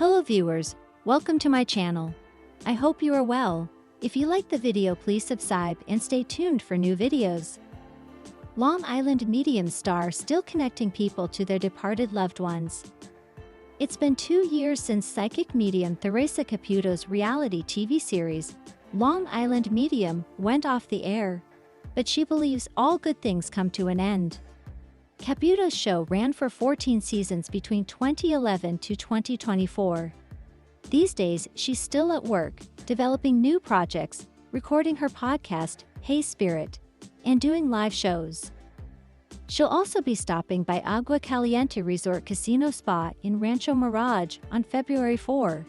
Hello viewers, welcome to my channel. I hope you are well. If you like the video, please subscribe and stay tuned for new videos. Long Island medium star still connecting people to their departed loved ones. It's been 2 years since psychic medium Theresa Caputo's reality TV series, Long Island Medium, went off the air. But she believes all good things come to an end. Caputo's show ran for 14 seasons between 2011 to 2024. These days, she's still at work, developing new projects, recording her podcast, Hey Spirit, and doing live shows. She'll also be stopping by Agua Caliente Resort Casino Spa in Rancho Mirage on February 4.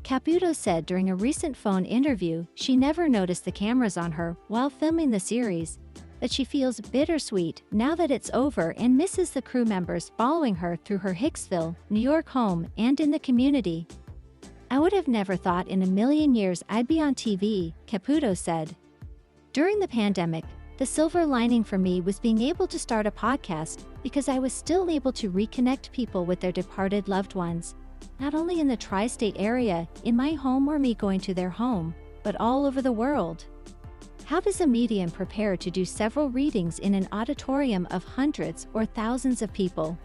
Caputo said during a recent phone interview she never noticed the cameras on her while filming the series, but she feels bittersweet now that it's over and misses the crew members following her through her Hicksville, New York home and in the community. "I would have never thought in a million years I'd be on TV," Caputo said. "During the pandemic, the silver lining for me was being able to start a podcast because I was still able to reconnect people with their departed loved ones, not only in the tri-state area, in my home or me going to their home, but all over the world." How does a medium prepare to do several readings in an auditorium of hundreds or thousands of people?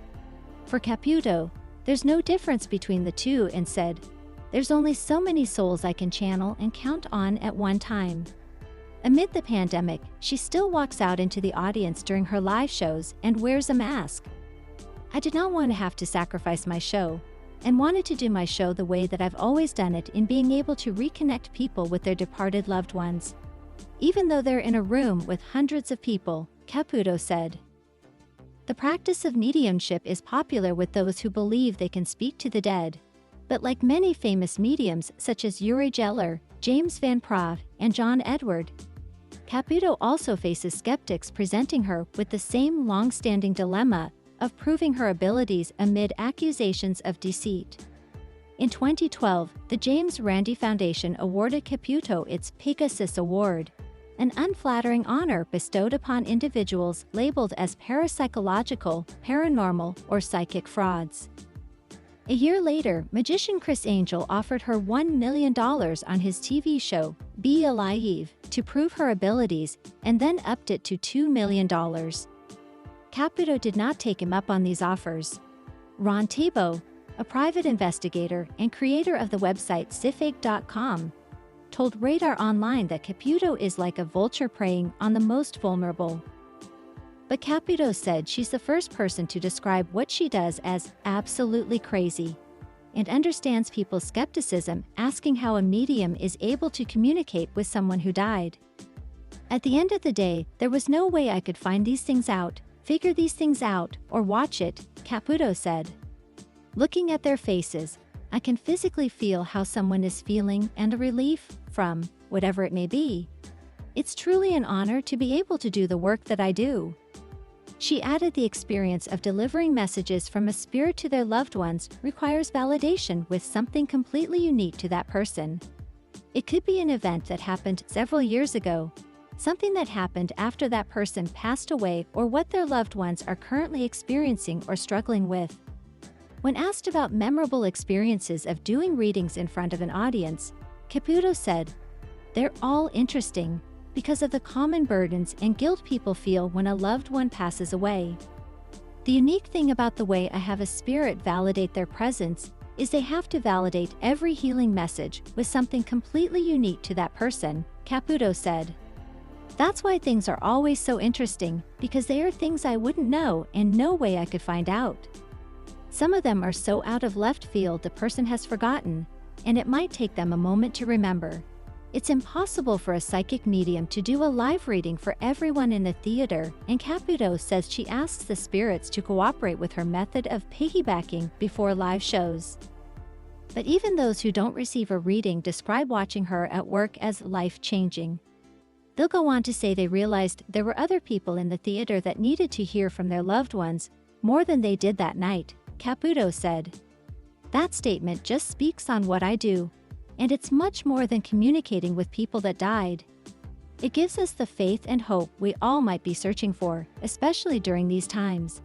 For Caputo, there's no difference between the two and said, "There's only so many souls I can channel and count on at one time." Amid the pandemic, she still walks out into the audience during her live shows and wears a mask. "I did not want to have to sacrifice my show, and wanted to do my show the way that I've always done it, in being able to reconnect people with their departed loved ones, even though they're in a room with hundreds of people," Caputo said. The practice of mediumship is popular with those who believe they can speak to the dead. But like many famous mediums such as Uri Geller, James Van Praagh, and John Edward, Caputo also faces skeptics presenting her with the same long-standing dilemma of proving her abilities amid accusations of deceit. In 2012, the James Randi Foundation awarded Caputo its Pegasus Award, an unflattering honor bestowed upon individuals labeled as parapsychological, paranormal, or psychic frauds. A year later, magician Criss Angel offered her $1 million on his TV show, Be Alive, to prove her abilities, and then upped it to $2 million. Caputo did not take him up on these offers. Ron Thibault, a private investigator and creator of the website Sifake.com, told Radar Online that Caputo is like a vulture preying on the most vulnerable. But Caputo said she's the first person to describe what she does as absolutely crazy, and understands people's skepticism, asking how a medium is able to communicate with someone who died. "At the end of the day, there was no way I could find these things out, figure these things out, or watch it," Caputo said. "Looking at their faces, I can physically feel how someone is feeling and a relief from whatever it may be. It's truly an honor to be able to do the work that I do." She added the experience of delivering messages from a spirit to their loved ones requires validation with something completely unique to that person. It could be an event that happened several years ago, something that happened after that person passed away, or what their loved ones are currently experiencing or struggling with. When asked about memorable experiences of doing readings in front of an audience, Caputo said, "They're all interesting, because of the common burdens and guilt people feel when a loved one passes away. The unique thing about the way I have a spirit validate their presence is they have to validate every healing message with something completely unique to that person," Caputo said. "That's why things are always so interesting, because they are things I wouldn't know and no way I could find out. Some of them are so out of left field the person has forgotten, and it might take them a moment to remember. It's impossible for a psychic medium to do a live reading for everyone in the theater," and Caputo says she asks the spirits to cooperate with her method of piggybacking before live shows. But even those who don't receive a reading describe watching her at work as life-changing. They'll go on to say they realized there were other people in the theater that needed to hear from their loved ones more than they did that night, Caputo said. "That statement just speaks on what I do. And it's much more than communicating with people that died. It gives us the faith and hope we all might be searching for, especially during these times."